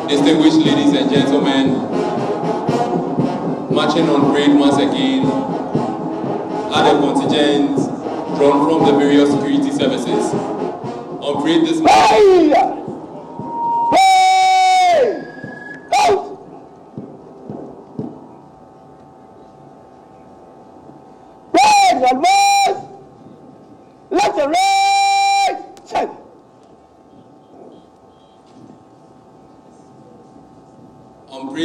Distinguished ladies and gentlemen, marching on parade once again are the contingents drawn from the various security services. On parade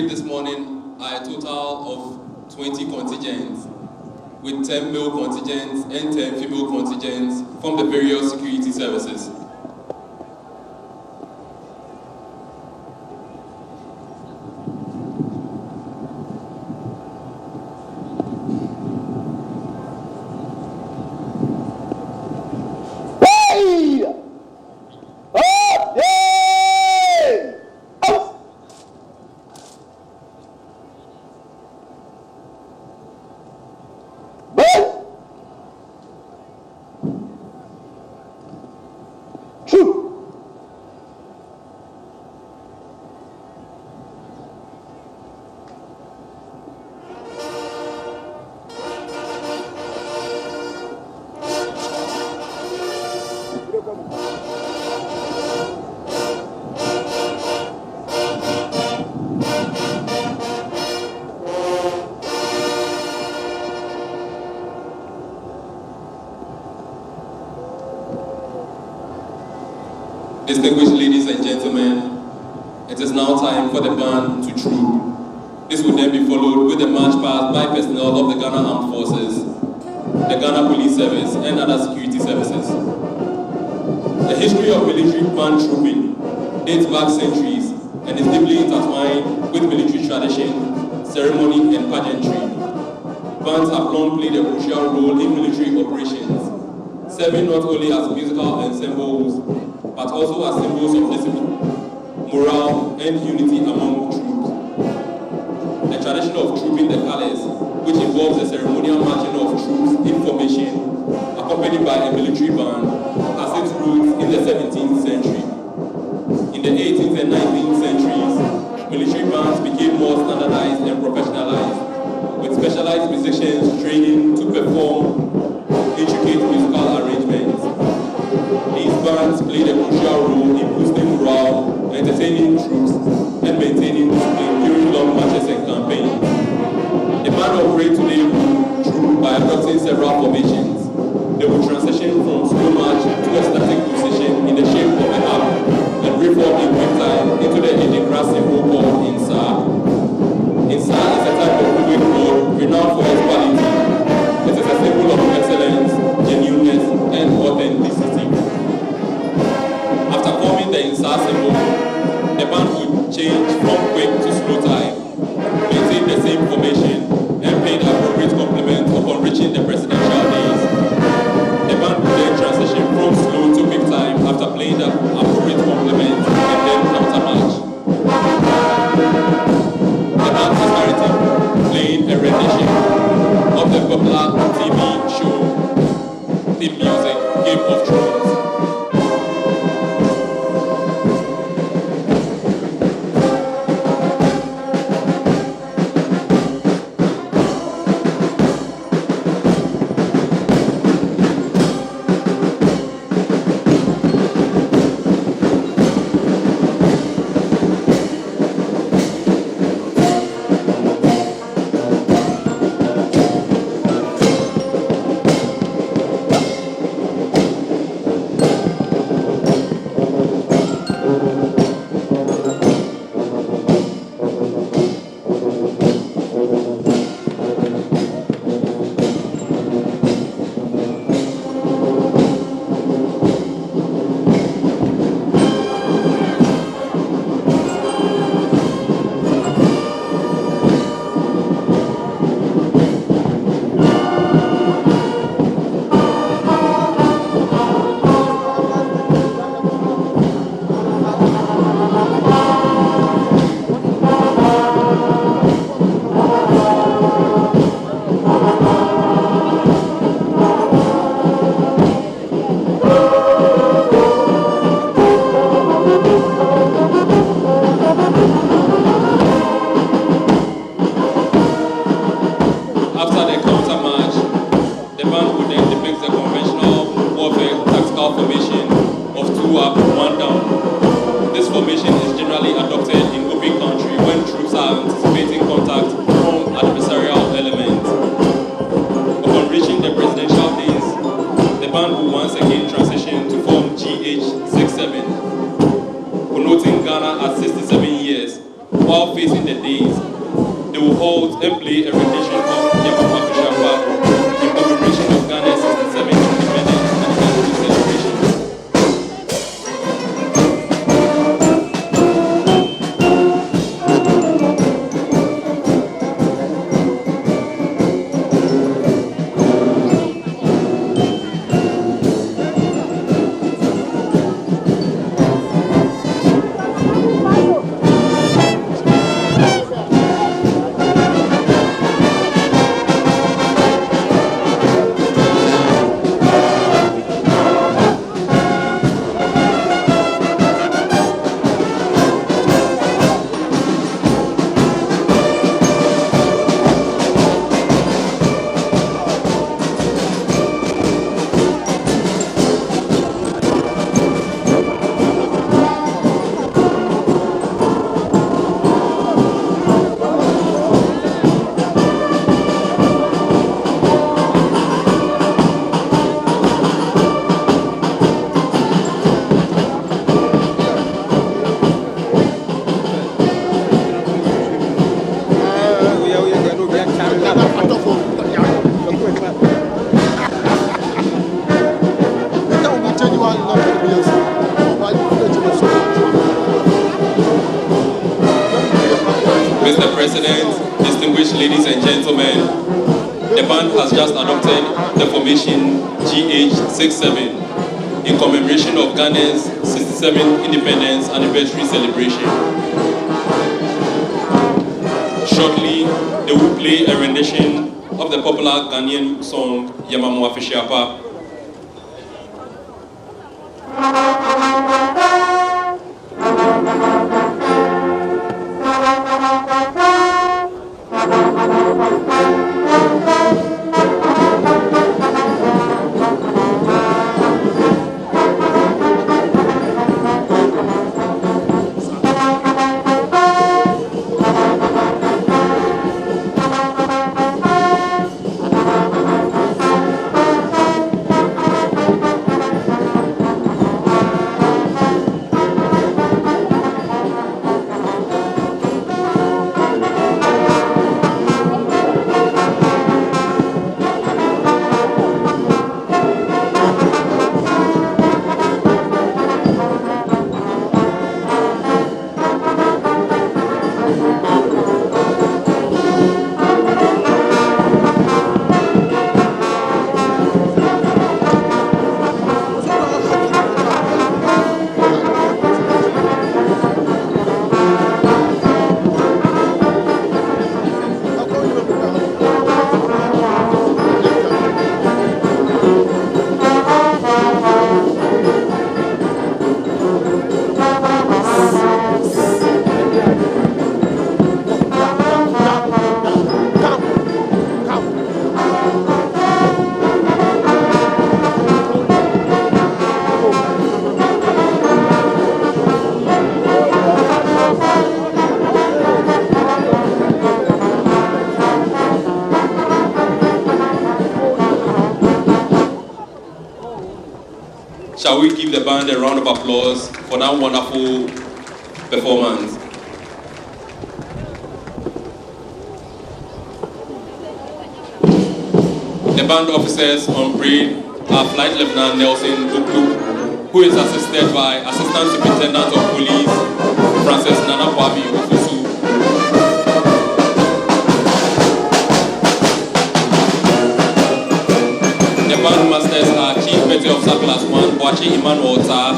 this morning, are a total of 20 contingents, with 10 male contingents and 10 female contingents from the various security services. Distinguished ladies and gentlemen, it is now time for the band to troop. This will then be followed with a march past by personnel of the Ghana Armed Forces, the Ghana Police Service, and other security services. The history of military band trooping dates back centuries and is deeply intertwined with military tradition, ceremony, and pageantry. Bands have long played a crucial role in military operations, serving not only as musical ensembles, but also as symbols of discipline, morale, and unity among troops. The tradition of trooping the colors, which involves the ceremonial marching of troops in formation, accompanied by a military band, has its roots in the 17th century. In the 18th and 19th centuries, military bands became more standardized and professionalized, with specialized musicians training to perform intricate musical arrangements. These bands played a crucial role in boosting morale, entertaining troops, and maintaining discipline during long marches and campaigns. The band operate today troop by adopting several formations. They will transition from slow march to a static position in the shape of a harp and reform in quick time into the Edekra symbol called Insa. Insa is a type of moving board renowned for its quality. It is a symbol of excellence, genuineness, and authenticity. After forming the Insa symbol, the band would change from quick to slow time, maintain the same formation, and pay the appropriate compliment upon reaching the presidential days. The band would then transition from slow to quick time after playing the appropriate compliment and then counter march. The band has narrative playing a rendition of the popular TV show theme music Game of Thrones. 2 up, 1 down. This formation is generally adopted in open country when troops are anticipating contact from adversarial elements. Upon reaching the presidential days, the band will once again transition to form GH67, connoting Ghana at 67 years. While facing the days, they will hold and play a rendition of Yamama Fishapa in commemoration of Ghana's 67th independence and anniversary celebration. Mr. President, distinguished ladies and gentlemen, the band has just adopted the formation GH67 in commemoration of Ghana's 67th independence anniversary celebration. Shortly, they will play a rendition of the popular Ghanaian song Yamama Fishapa. Shall we give the band a round of applause for that wonderful performance? The band officers on parade are Flight Lieutenant Nelson Buklu, who is assisted by Assistant Superintendent of Police Francis Nana Kwabi Ofusu. The band masters are Chief Petty Officer Class 1 Boachi Emmanuel Tar,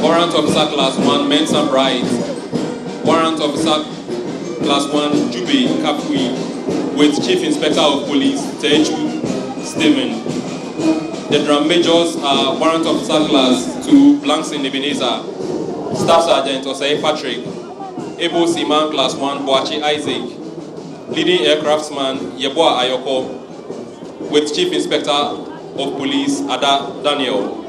Warrant Officer Class 1 Mensa Bright, Warrant Officer Class 1 Jube Kapui, with Chief Inspector of Police Teju Steven. The drum majors are Warrant Officer Class 2 Blankson Ebenezer, Staff Sergeant Osei Patrick, Ebo Seaman Class 1 Boachi Isaac, Leading Aircraftsman Yeboah Ayoko, with Chief Inspector of Police Ada Daniel.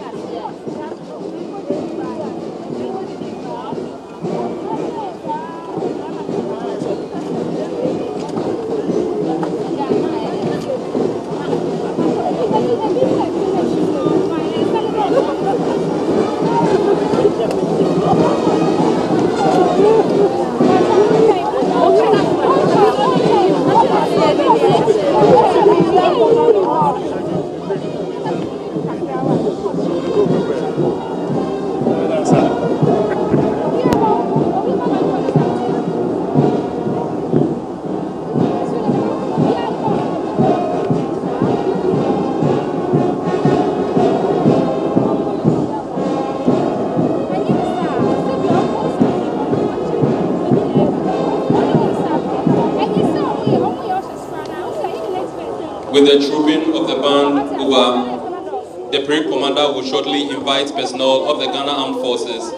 the trooping of the band over, the parade commander will shortly invite personnel of the Ghana Armed Forces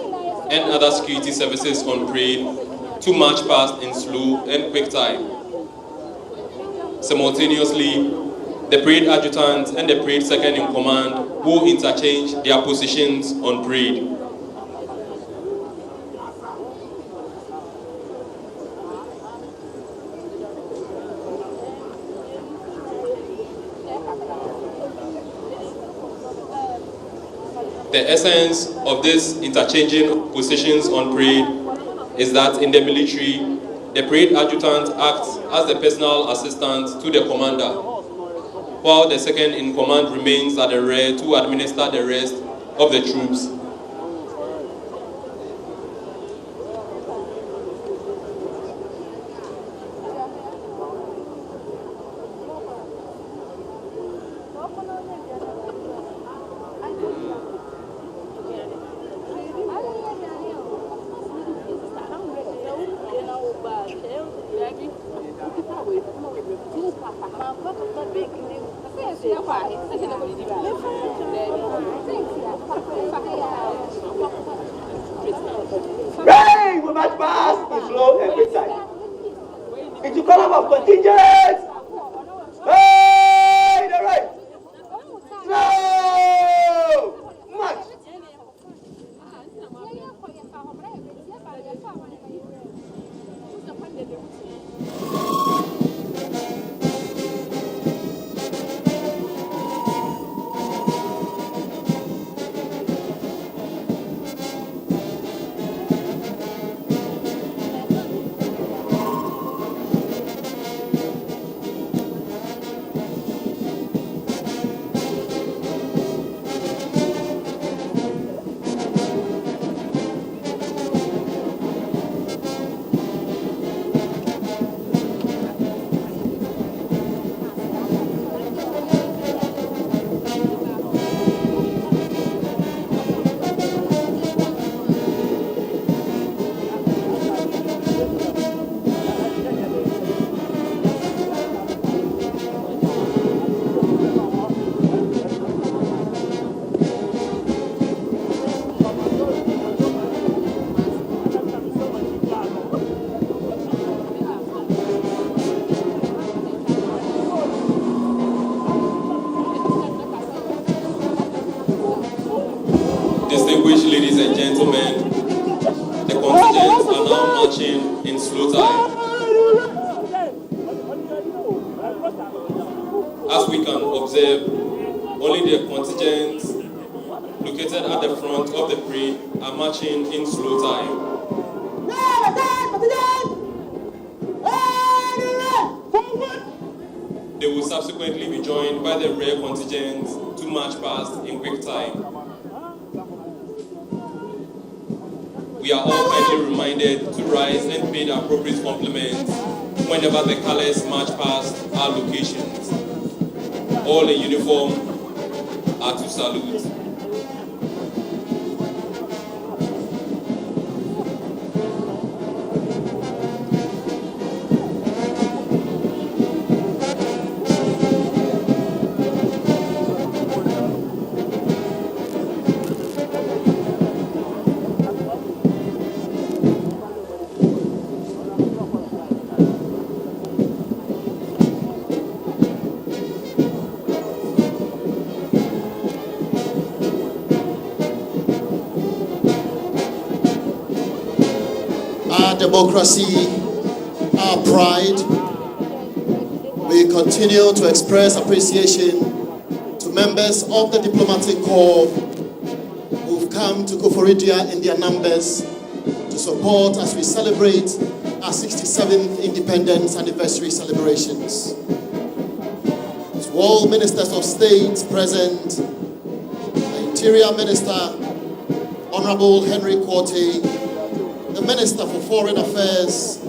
and other security services on parade to march past in slow and quick time. Simultaneously, the parade adjutant and the parade second in command will interchange their positions on parade. The essence of this interchanging positions on parade is that in the military, the parade adjutant acts as the personal assistant to the commander, while the second in command remains at the rear to administer the rest of the troops. Hey, we must pass in slow and quick time. Into column of contingents. Hey, the right. Slow. March. Distinguished ladies and gentlemen, the contingents are now marching in slow time. As we can observe, only the contingents located at the front of the parade are marching in slow time. They will subsequently be joined by the rear contingents to march past in quick time. We are all kindly reminded to rise and pay the appropriate compliments whenever the colors march past our locations. All in uniform are to salute. Our democracy, our pride. We continue to express appreciation to members of the diplomatic corps who've come to Koforidua in their numbers to support as we celebrate our 67th independence anniversary celebrations. To all ministers of state present, the Interior Minister, Honorable Henry Quartey, the Minister for Foreign Affairs,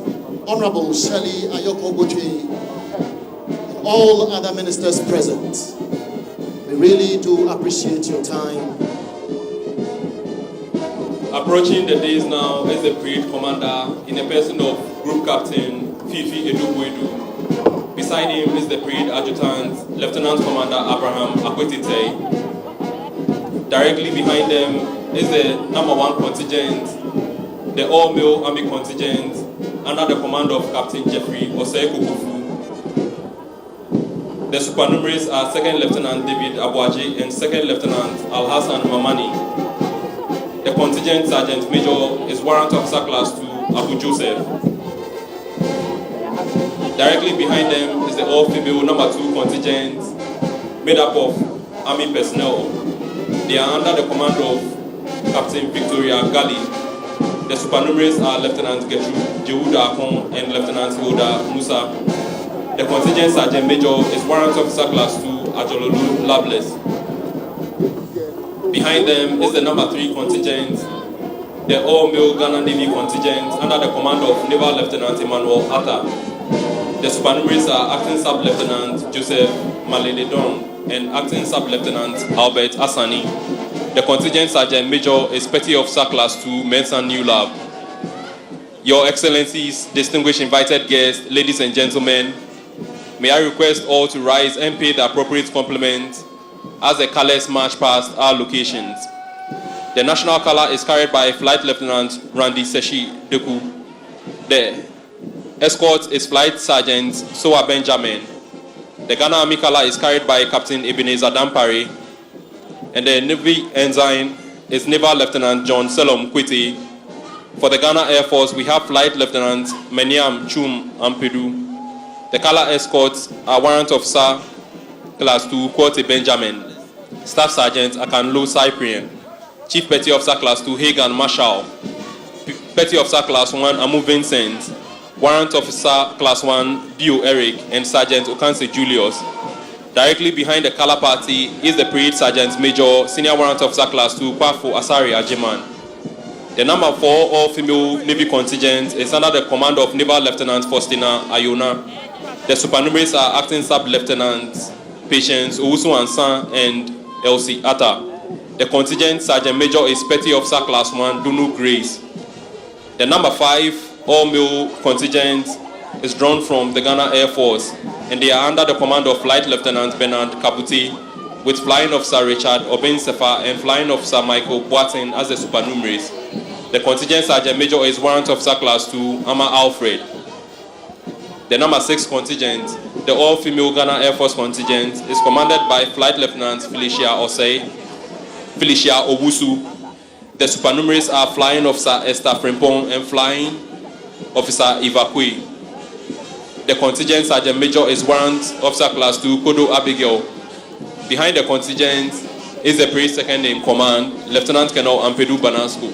Honorable Shelley Ayoko-Botwe, and all other ministers present. We really do appreciate your time. Approaching the days now is the parade commander in the person of Group Captain Fifi Edugwedu. Beside him is the parade adjutant Lieutenant Commander Abraham Akwetite. Directly behind them is the number 1 contingent, the all-male army contingent, under the command of Captain Jeffrey Osei Koforidua. The supernumeraries are 2nd Lieutenant David Abuaji and 2nd Lieutenant Al-Hassan Mamani. The contingent Sergeant Major is Warrant Officer Class 2 Abu Joseph. Directly behind them is the all-female number 2 contingent made up of army personnel. They are under the command of Captain Victoria Gali. The supernumeraries are Lieutenant Jehuda Akon and Lieutenant Hilda Musa. The contingent Sergeant Major is Warrant Officer Class 2 Ajololu Loveless. Behind them is the number 3 contingent, the all-male Ghana Navy contingent under the command of Naval Lieutenant Emmanuel Atta. The supernumeraries are Acting Sub-Lieutenant Joseph Malededon and Acting Sub-Lieutenant Albert Asani. The contingent Sergeant Major is Petty Officer Class 2 Mensa New Lab. Your Excellencies, distinguished invited guests, ladies and gentlemen, may I request all to rise and pay the appropriate compliment as the colors march past our locations. The national color is carried by Flight Lieutenant Randy Seshi Deku. The escort is Flight Sergeant Soa Benjamin. The Ghana Army color is carried by Captain Ebenezer Dampare. And the Navy ensign is Naval Lieutenant John Selom Kwiti. For the Ghana Air Force, we have Flight Lieutenant Meniam Chum Ampedu. The color escorts are Warrant Officer Class 2 Kwoti Benjamin, Staff Sergeant Akanlo Cyprian, Chief Petty Officer Class 2 Hagan Marshall, Petty Officer Class 1 Amu Vincent, Warrant Officer Class 1 Bio Eric, and Sergeant Okanse Julius. Directly behind the color party is the Parade Sergeant Major Senior Warrant Officer Class 2 Kwafo Asari Ajiman. The number 4 all-female Navy contingent is under the command of Naval Lieutenant Faustina Ayona. The supernumeraries are Acting Sub-Lieutenant Patience Owusu Ansan and Elsie Atta. The contingent Sergeant Major is Petty Officer Class 1 Dunu Grace. The number 5 all-male contingent is drawn from the Ghana Air Force, and they are under the command of Flight Lieutenant Bernard Kabuti, with Flying Officer Richard Obinsefa and Flying Officer Michael Boateng as the supernumeraries. The contingent Sergeant Major is Warrant Officer Class 2 Ama Alfred. The number 6 contingent, the all-female Ghana Air Force contingent, is commanded by Flight Lieutenant Felicia Owusu. The supernumeraries are Flying Officer Esther Frimpong and Flying Officer Ivakwe. The contingent Sergeant Major is Warrant Officer Class 2 Kodo Abigail. Behind the contingent is the Parade Second in Command, Lieutenant Colonel Ampedu Banasco.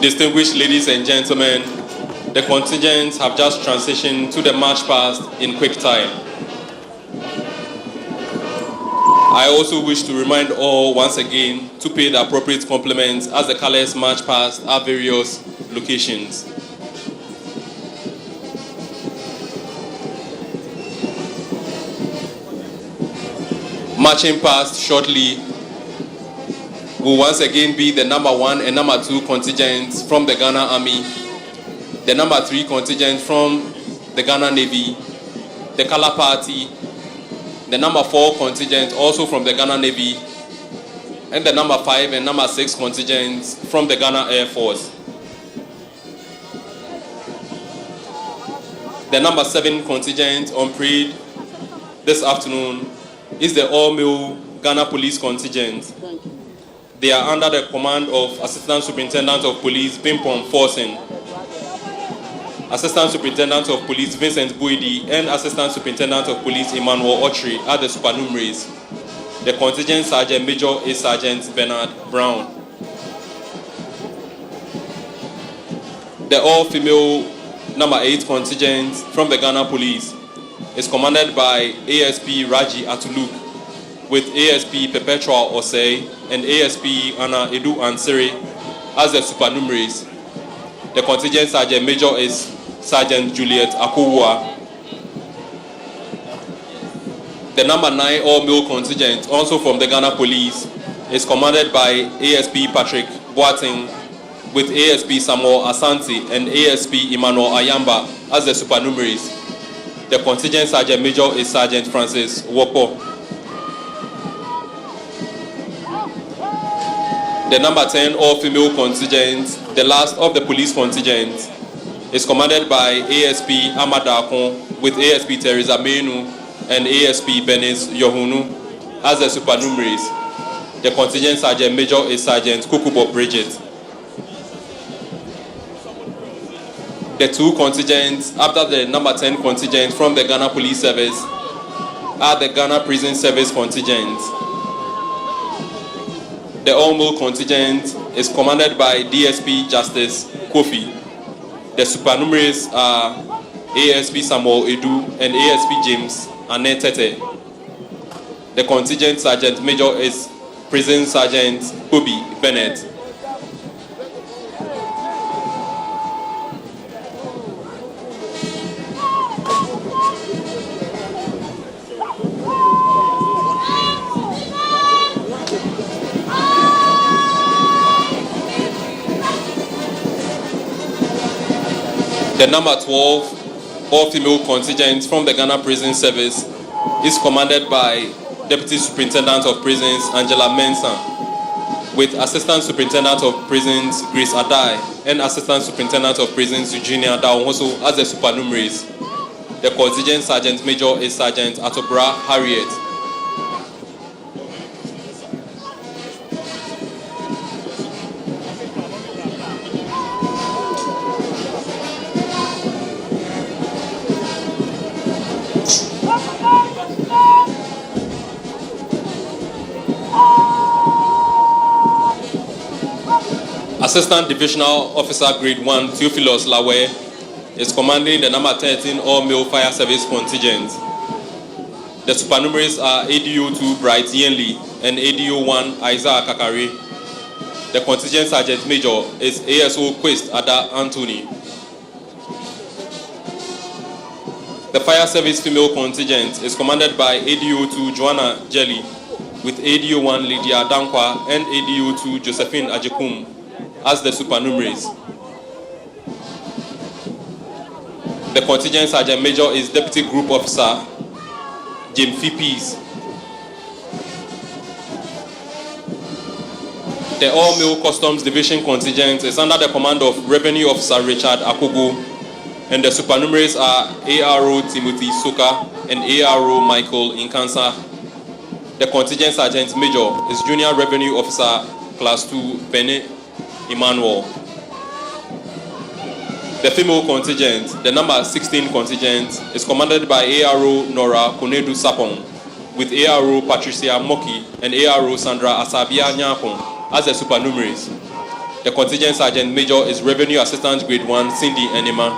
Distinguished ladies and gentlemen, the contingents have just transitioned to the march past in quick time. I also wish to remind all once again to pay the appropriate compliments as the colors march past our various locations. Marching past shortly will once again be the number 1 and number 2 contingents from the Ghana Army, the number 3 contingent from the Ghana Navy, the Color Party, the number 4 contingent also from the Ghana Navy, and the number 5 and number 6 contingents from the Ghana Air Force. The number 7 contingent on parade this afternoon is the all-male Ghana Police contingent. They are under the command of Assistant Superintendent of Police Pimpon Forsen, Assistant Superintendent of Police Vincent Boidi, and Assistant Superintendent of Police Emmanuel Otri are the supernumeraries. The contingent Sergeant Major is Sergeant Bernard Brown. The all-female number 8 contingent from the Ghana Police is commanded by ASP Raji Atuluk, with ASP Perpetual Osei and ASP Anna Edu Ansiri as the supernumeraries. The contingent Sergeant Major is Sergeant Juliet Akowua. The number 9 all-male contingent, also from the Ghana Police, is commanded by ASP Patrick Boateng, with ASP Samuel Asante and ASP Emmanuel Ayamba as the supernumeraries. The contingent Sergeant Major is Sergeant Francis Wopo. The number 10 all-female contingent, the last of the police contingent, is commanded by ASP Amada Akon, with ASP Teresa Menu and ASP Benis Yohunu as the supernumeraries. The contingent Sergeant Major is Sergeant Kukubo Bridget. The 2 contingents after the number 10 contingent from the Ghana Police Service are the Ghana Prison Service contingent. The all-male contingent is commanded by DSP Justice Kofi. The supernumeraries are ASP Samuel Edu and ASP James Anetete. The contingent Sergeant Major is Prison Sergeant Bobby Bennett. The number 12 all-female contingent from the Ghana Prison Service is commanded by Deputy Superintendent of Prisons Angela Mensah, with Assistant Superintendent of Prisons Grace Adai and Assistant Superintendent of Prisons Eugenia Daonhoso as the supernumeraries. The contingent Sergeant Major is Sergeant Atobra Harriet. Assistant Divisional Officer Grade 1 Theophilus Lawe is commanding the number 13 all-male fire service contingent. The supernumeraries are ADO 2 Bright Yenli and ADO 1 Isaiah Kakari. The contingent Sergeant Major is ASO Quest Ada Anthony. The fire service female contingent is commanded by ADO 2 Joanna Jelly, with ADO 1 Lydia Dankwa and ADO 2 Josephine Ajekum as the supernumeraries. The contingent Sergeant Major is Deputy Group Officer Jim Fippies. The all-male Customs Division contingent is under the command of Revenue Officer Richard Akogo, and the supernumeraries are ARO Timothy Soka and ARO Michael Inkansa. The contingent Sergeant Major is Junior Revenue Officer Class 2 Bene Emmanuel. The female contingent, the number 16 contingent, is commanded by ARO Nora Konedu Sapong, with ARO Patricia Moki and ARO Sandra Asabia Nyapong as the supernumeraries. The contingent sergeant major is Revenue Assistant Grade 1 Cindy Enima.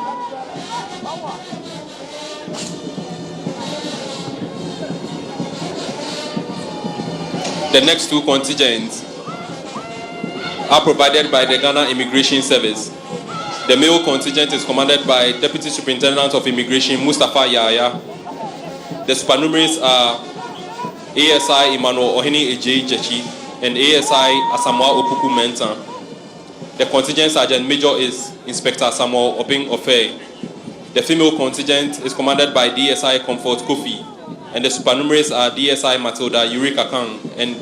The next two contingents are provided by the Ghana Immigration Service. The male contingent is commanded by Deputy Superintendent of Immigration Mustafa Yaya. The supernumeraries are ASI Emmanuel Ohini Eje Jechi and ASI Asamoah Opoku Mentan. The contingent sergeant major is Inspector Samuel Obing Ofe. The female contingent is commanded by DSI Comfort Kofi, and the supernumeraries are DSI Matilda Eureka Kang and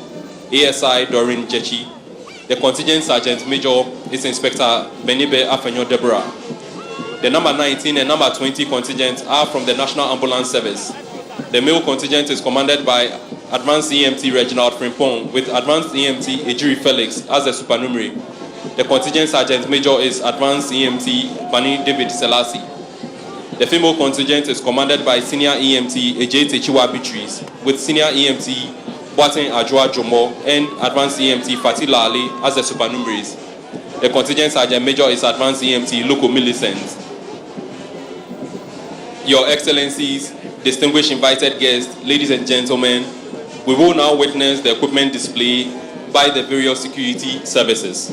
ASI Doreen Jechi. The contingent sergeant major is Inspector Benibe Afenyo Deborah. The number 19 and number 20 contingents are from the National Ambulance Service. The male contingent is commanded by Advanced EMT Reginald Frimpong with Advanced EMT Ejiri Felix as the supernumerary. The contingent sergeant major is Advanced EMT Bani David Selassie. The female contingent is commanded by Senior EMT Ejay Techiwa Beatrice with Senior EMT Boatin Ajua Jomo and Advanced EMT Fatila Ali as the supernumeraries. The contingent sergeant major is Advanced EMT Loco Millicent. Your Excellencies, distinguished invited guests, ladies and gentlemen, we will now witness the equipment display by the various security services.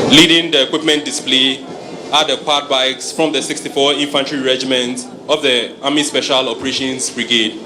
Leading the equipment display are the quad bikes from the 64 Infantry Regiment of the Army Special Operations Brigade.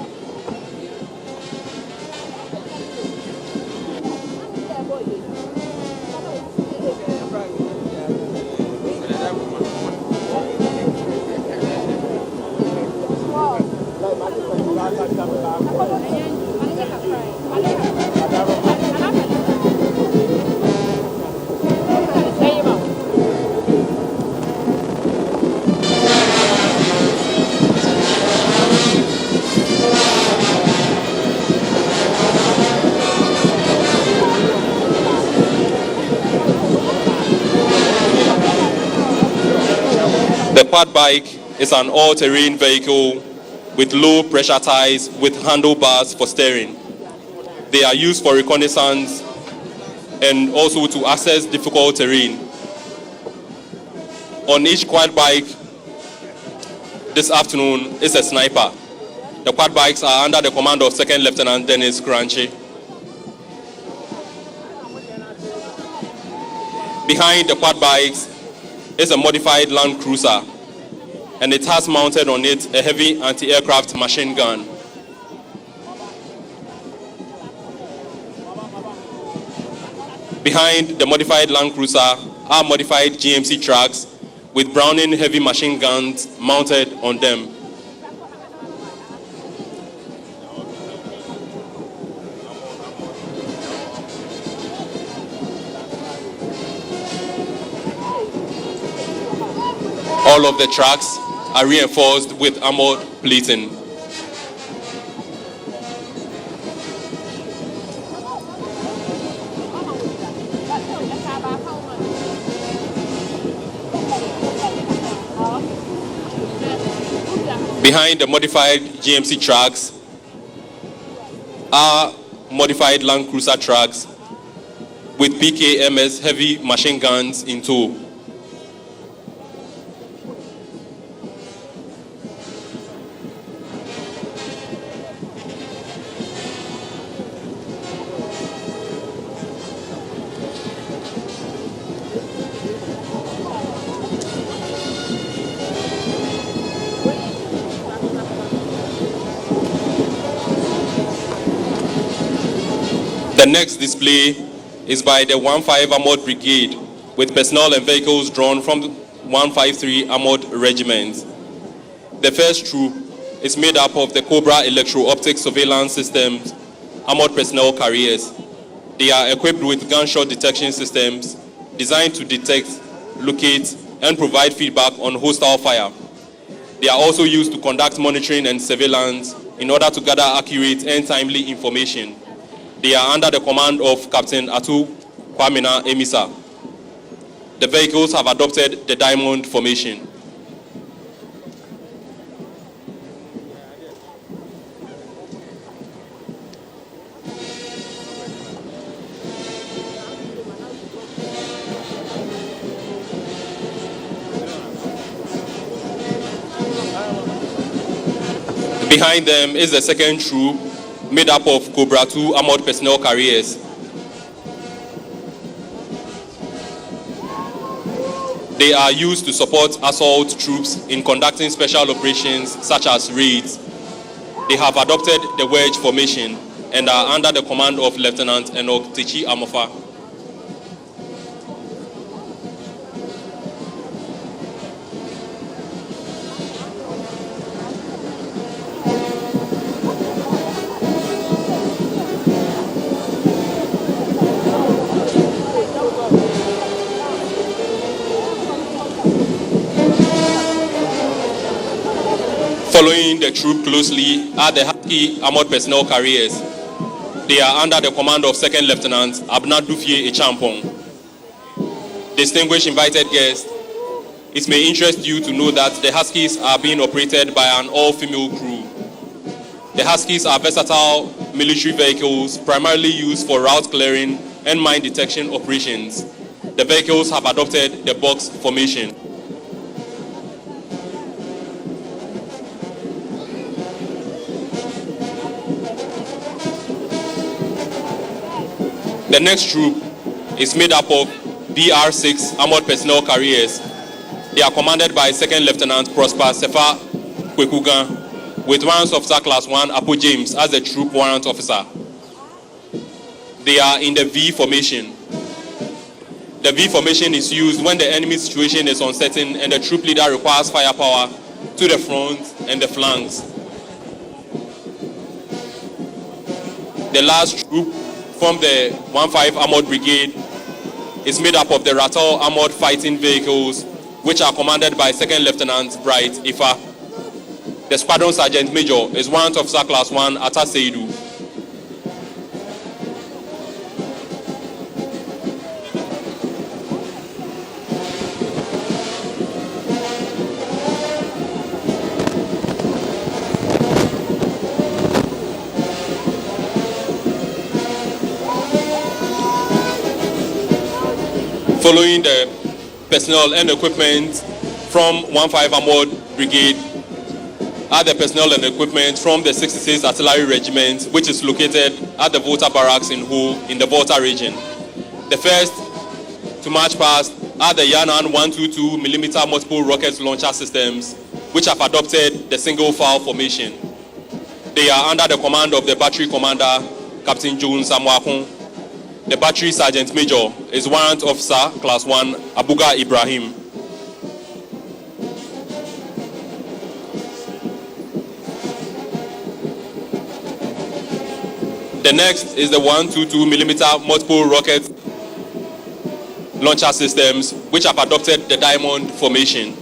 The quad bike is an all-terrain vehicle with low pressure tires with handlebars for steering. They are used for reconnaissance and also to access difficult terrain. On each quad bike this afternoon is a sniper. The quad bikes are under the command of Second Lieutenant Dennis Kranche. Behind the quad bikes is a modified Land Cruiser, and it has mounted on it a heavy anti-aircraft machine gun. Behind the modified Land Cruiser are modified GMC trucks with Browning heavy machine guns mounted on them. All of the trucks are reinforced with armored plating. Behind the modified GMC trucks are modified Land Cruiser trucks with PKMS heavy machine guns in tow. The next display is by the 1-5 Armored Brigade with personnel and vehicles drawn from the 153 Armored Regiment. The first troop is made up of the Cobra electro-optic surveillance systems, armored personnel carriers. They are equipped with gunshot detection systems designed to detect, locate, and provide feedback on hostile fire. They are also used to conduct monitoring and surveillance in order to gather accurate and timely information. They are under the command of Captain Atu Kwamina Emisa. The vehicles have adopted the diamond formation. Behind them is the second troop, made up of Cobra 2 armored personnel carriers. They are used to support assault troops in conducting special operations such as raids. They have adopted the wedge formation and are under the command of Lieutenant Enoch Techi Amofa. Following the troop closely are the Husky armored personnel carriers. They are under the command of Second Lieutenant Abna Dufie Echampong. Distinguished invited guests, it may interest you to know that the Huskies are being operated by an all-female crew. The Huskies are versatile military vehicles primarily used for route clearing and mine detection operations. The vehicles have adopted the box formation. The next troop is made up of BR-6 armored personnel carriers. They are commanded by Second Lieutenant Prosper Sefa Kwekugan, with Warrant Officer Class 1 Apo James as the troop warrant officer. They are in the V formation. The V formation is used when the enemy situation is uncertain and the troop leader requires firepower to the front and the flanks. The last troop from the 1-5 Armored Brigade is made up of the Rattle Armored Fighting Vehicles, which are commanded by Second Lieutenant Bright Ifa. The Squadron Sergeant Major is Warrant Officer Class 1 Atta Seidu. Following the personnel and equipment from 1-5 Armored Brigade are the personnel and equipment from the 66th Artillery Regiment, which is located at the Volta Barracks in Ho in the Volta region. The first to march past are the Yanan 122mm multiple rocket launcher systems, which have adopted the single file formation. They are under the command of the battery commander, Captain June Samwakun. The battery sergeant major is Warrant Officer Class 1 Abuga Ibrahim. The next is the 122mm multiple rocket launcher systems, which have adopted the diamond formation.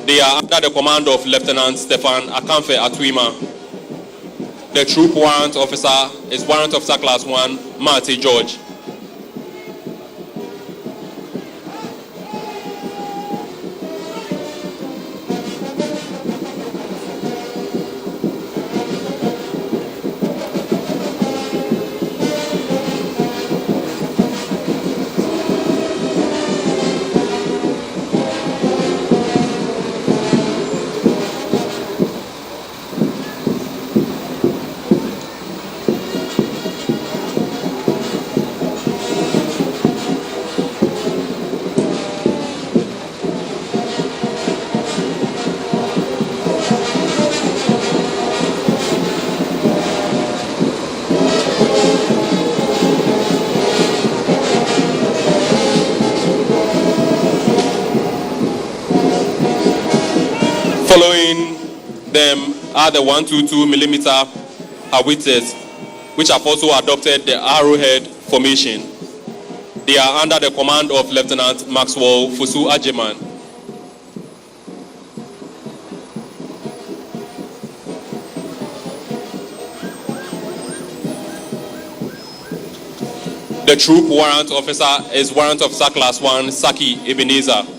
They are under the command of Lieutenant Stefan Akamfe Atuima. The troop warrant officer is Warrant Officer Class 1 Mate George. Following them are the 122mm howitzers, which have also adopted the arrowhead formation. They are under the command of Lieutenant Maxwell Fusu Ajeman. The troop warrant officer is Warrant Officer Class 1 Saki Ebenezer.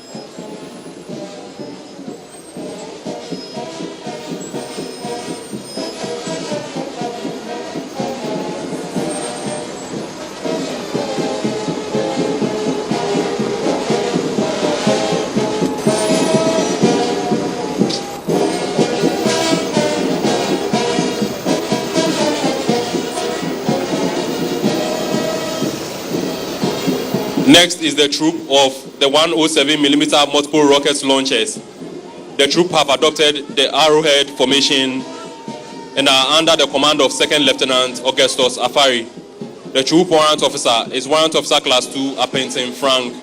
Next is the troop of the 107mm multiple rocket launchers. The troop have adopted the arrowhead formation and are under the command of Second Lieutenant Augustus Afari. The troop warrant officer is Warrant Officer Class 2 Apentin Frank.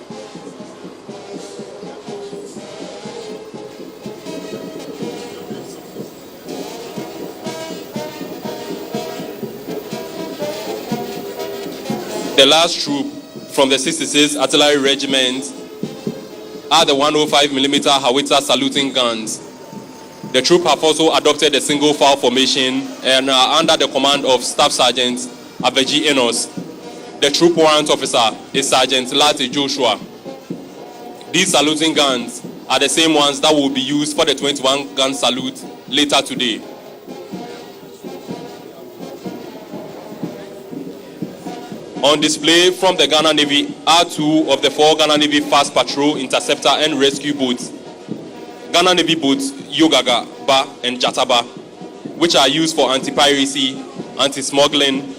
The last troop from the 66th Artillery Regiment are the 105mm howitzer saluting guns. The troop have also adopted a single file formation and are under the command of Staff Sergeant Aveji Enos. The troop warrant officer is Sergeant Lati Joshua. These saluting guns are the same ones that will be used for the 21-gun salute later today. On display from the Ghana Navy are two of the 4 Ghana Navy fast patrol, interceptor, and rescue boats. Ghana Navy boats Yogaga, Ba, and Jataba, which are used for anti-piracy, anti-smuggling,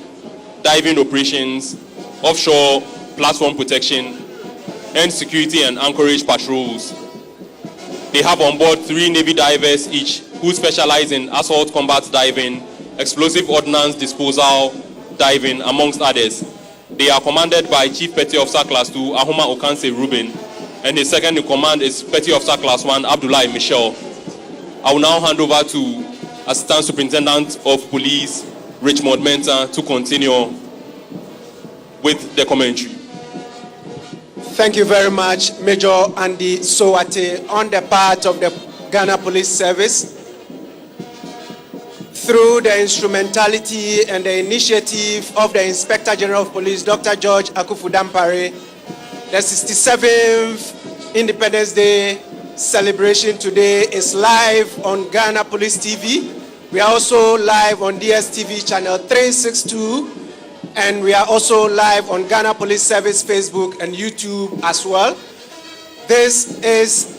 diving operations, offshore platform protection, and security and anchorage patrols. They have on board 3 Navy divers each who specialize in assault combat diving, explosive ordnance disposal diving, amongst others. They are commanded by Chief Petty Officer Class 2 Ahoma Okanse Ruben, and his second in command is Petty Officer Class 1 Abdullah Michel. I will now hand over to Assistant Superintendent of Police Richmond Mensah to continue with the commentary. Thank you very much, Major Andy Sowate. On the part of the Ghana Police Service, through the instrumentality and the initiative of the Inspector General of Police, Dr. George Akufu-Dampare, the 67th Independence Day celebration today is live on Ghana Police TV. We are also live on DSTV channel 362, and we are also live on Ghana Police Service Facebook and YouTube as well. This is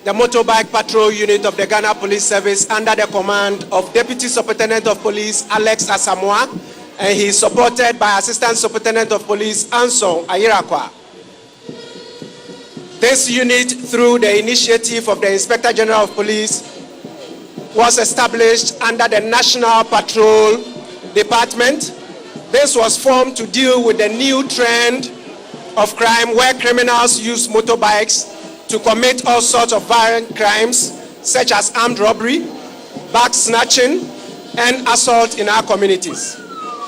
the Motorbike Patrol Unit of the Ghana Police Service under the command of Deputy Superintendent of Police Alex Asamoah, and he is supported by Assistant Superintendent of Police Anson Ayirakwa. This unit, through the initiative of the Inspector General of Police, was established under the National Patrol Department. This was formed to deal with the new trend of crime where criminals use motorbikes to commit all sorts of violent crimes, such as armed robbery, bag snatching, and assault in our communities.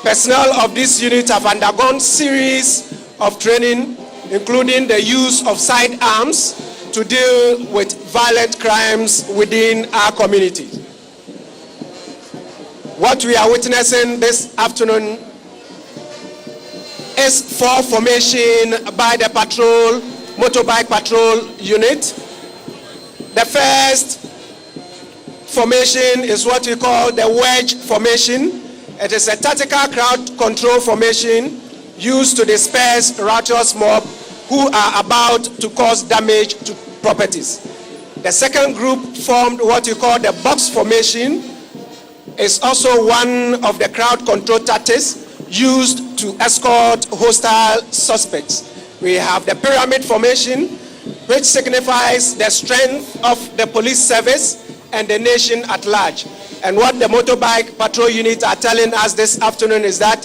Personnel of this unit have undergone series of training, including the use of sidearms to deal with violent crimes within our community. What we are witnessing this afternoon is for formation by the Motorbike Patrol Unit. The first formation is what we call the wedge formation. It is a tactical crowd control formation used to disperse riotous mob who are about to cause damage to properties. The second group formed what we call the box formation. Is also one of the crowd control tactics used to escort hostile suspects. We have the pyramid formation, which signifies the strength of the police service and the nation at large. And what the Motorbike Patrol Unit are telling us this afternoon is that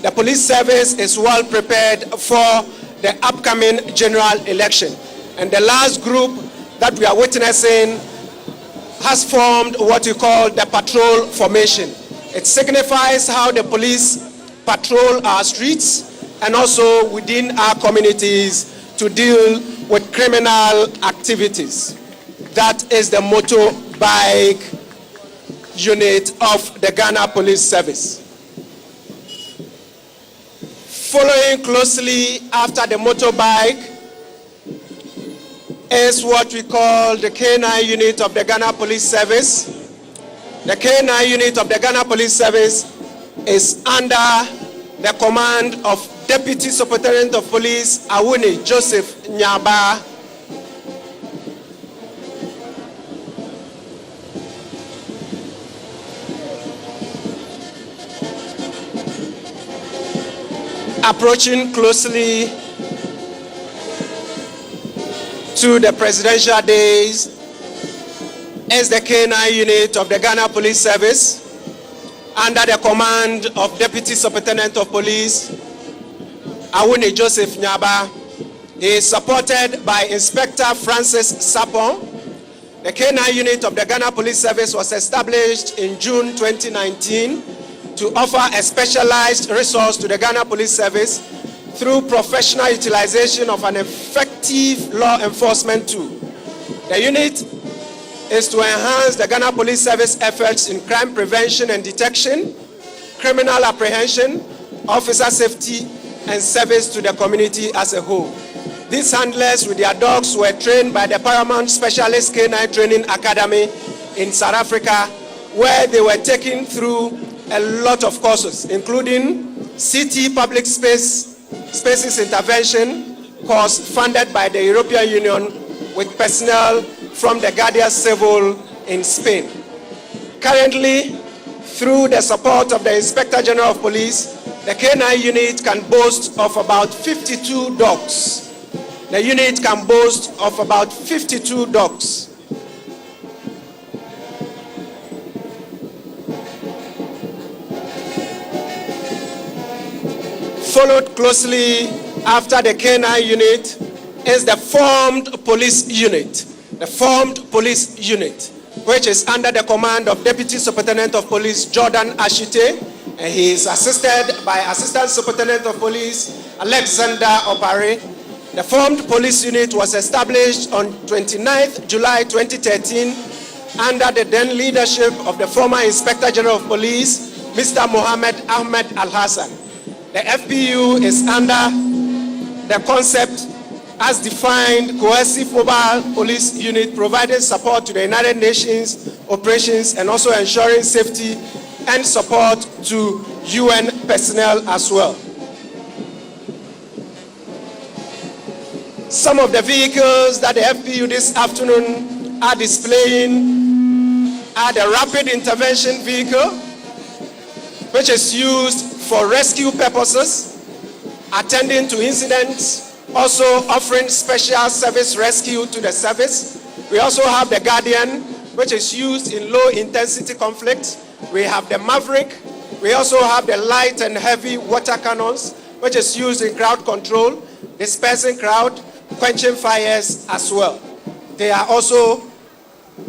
the police service is well prepared for the upcoming general election. And the last group that we are witnessing has formed what we call the patrol formation. It signifies how the police patrol our streets and also within our communities to deal with criminal activities. That is the motorbike unit of the Ghana Police Service. Following closely after the motorbike is what we call the K9 unit of the Ghana Police Service. The K9 unit of the Ghana Police Service is under the command of Deputy Superintendent of Police Awuni Joseph Nyaba. Approaching closely to the presidential days is the K9 unit of the Ghana Police Service under the command of Deputy Superintendent of Police Awuni Joseph Nyaba. He is supported by Inspector Francis Sapon. The K9 unit of the Ghana Police Service was established in June 2019 to offer a specialized resource to the Ghana Police Service through professional utilization of an effective law enforcement tool. The unit is to enhance the Ghana Police Service efforts in crime prevention and detection, criminal apprehension, officer safety, and service to the community as a whole. These handlers with their dogs were trained by the Paramount Specialist K9 Training Academy in South Africa, where they were taken through a lot of courses, including CT Public Spaces Intervention course funded by the European Union with personnel from the Guardia Civil in Spain. Currently, through the support of the Inspector General of Police, the K9 unit can boast of about 52 dogs. The unit can boast of about 52 dogs. Followed closely after the K9 unit is the formed police unit. The formed police unit, which is under the command of Deputy Superintendent of Police Jordan Ashite, and he is assisted by Assistant Superintendent of Police Alexander Opare. The formed police unit was established on 29th July 2013 under the then leadership of the former Inspector General of Police, Mr. Mohammed Ahmed Al-Hassan. The FPU is under the concept as defined cohesive mobile police unit providing support to the United Nations operations and also ensuring safety and support to UN personnel as well. Some of the vehicles that the FPU this afternoon are displaying are the rapid intervention vehicle, which is used for rescue purposes, attending to incidents, also offering special service rescue to the service. We also have the Guardian, which is used in low intensity conflicts. We have the Maverick. We also have the light and heavy water cannons, which is used in crowd control, dispersing crowd, quenching fires as well. They are also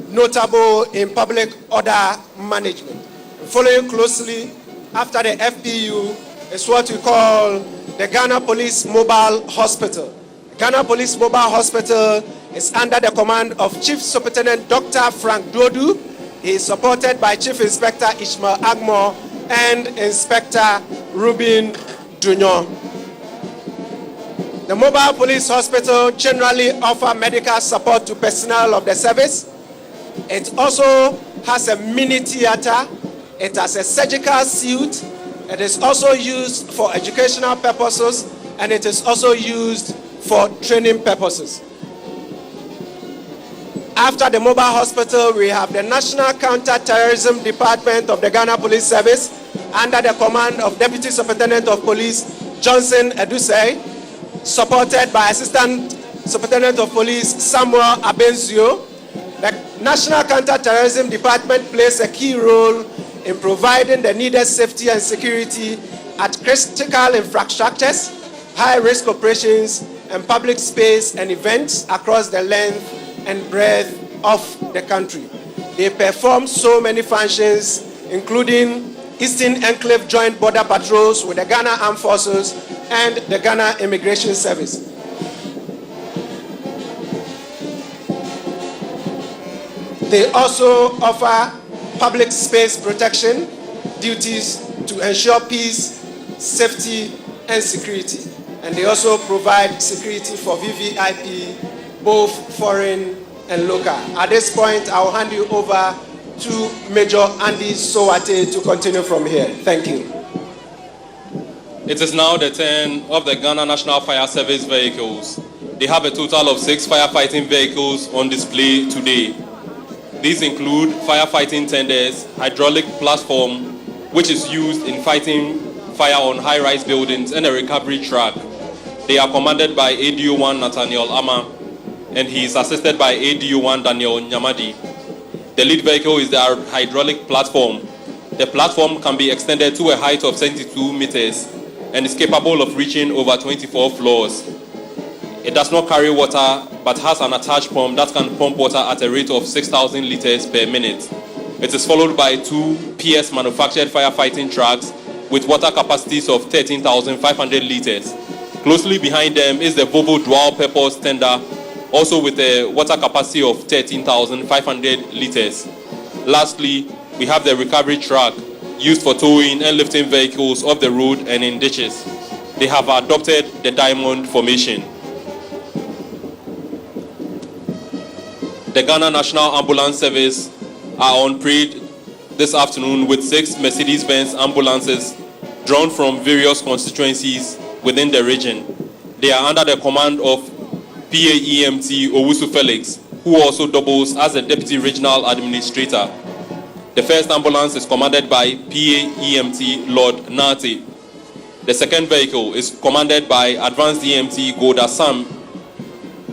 notable in public order management. Following closely after the FPU is what we call the Ghana Police Mobile Hospital. Ghana Police Mobile Hospital is under the command of Chief Superintendent Dr. Frank Dodu. He is supported by Chief Inspector Ishmael Agmo and Inspector Ruben Dunyo. The Mobile Police Hospital generally offers medical support to personnel of the service. It also has a mini theater. It has a surgical suite. It is also used for educational purposes, and it is also used for training purposes. After the mobile hospital, we have the National Counter-Terrorism Department of the Ghana Police Service under the command of Deputy Superintendent of Police Johnson Edusei, supported by Assistant Superintendent of Police Samuel Abenzio. The National Counter-Terrorism Department plays a key role in providing the needed safety and security at critical infrastructures, high-risk operations, and public space and events across the length and breadth of the country. They perform so many functions, including Eastern Enclave Joint Border Patrols with the Ghana Armed Forces and the Ghana Immigration Service. They also offer public space protection duties to ensure peace, safety, and security. And they also provide security for VVIP, both foreign and local. At this point, I'll hand you over to Major Andy Sowate to continue from here. Thank you. It is now the turn of the Ghana National Fire Service vehicles. They have a total of 6 firefighting vehicles on display today. These include firefighting tenders, hydraulic platform, which is used in fighting fire on high-rise buildings, and a recovery truck. They are commanded by ADO-1 Nathaniel Ama, and he is assisted by ADO-1 Daniel Nyamadi. The lead vehicle is the hydraulic platform. The platform can be extended to a height of 72 meters and is capable of reaching over 24 floors. It does not carry water, but has an attached pump that can pump water at a rate of 6,000 liters per minute. It is followed by 2 PS manufactured firefighting trucks with water capacities of 13,500 liters. Closely behind them is the Volvo dual purpose tender, also with a water capacity of 13,500 liters. Lastly, we have the recovery truck used for towing and lifting vehicles off the road and in ditches. They have adopted the diamond formation. The Ghana National Ambulance Service are on parade this afternoon with 6 Mercedes-Benz ambulances drawn from various constituencies within the region. They are under the command of PAEMT Owusu Felix, who also doubles as the Deputy Regional Administrator. The first ambulance is commanded by PAEMT Lord Nati. The second vehicle is commanded by Advanced EMT Goda Sam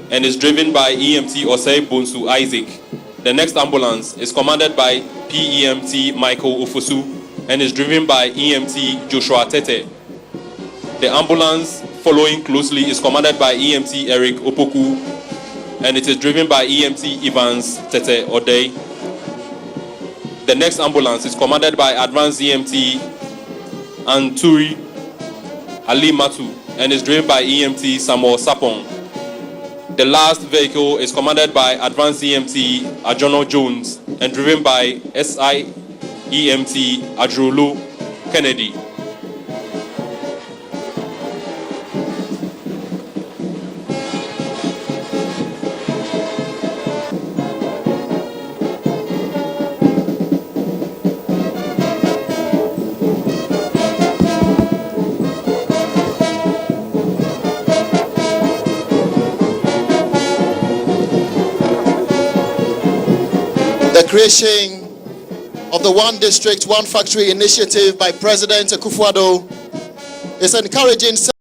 and is driven by EMT Osei Bonsu Isaac. The next ambulance is commanded by PEMT Michael Ofosu and is driven by EMT Joshua Tete. The ambulance following closely is commanded by EMT Eric Opoku and it is driven by EMT Evans Tete Odei. The next ambulance is commanded by Advanced EMT Anturi Ali Matu and is driven by EMT Samuel Sapong. The last vehicle is commanded by Advanced EMT Ajono Jones and driven by SI EMT Adrolo Kennedy. The creation of the One District, One Factory initiative by President Koforidua is encouraging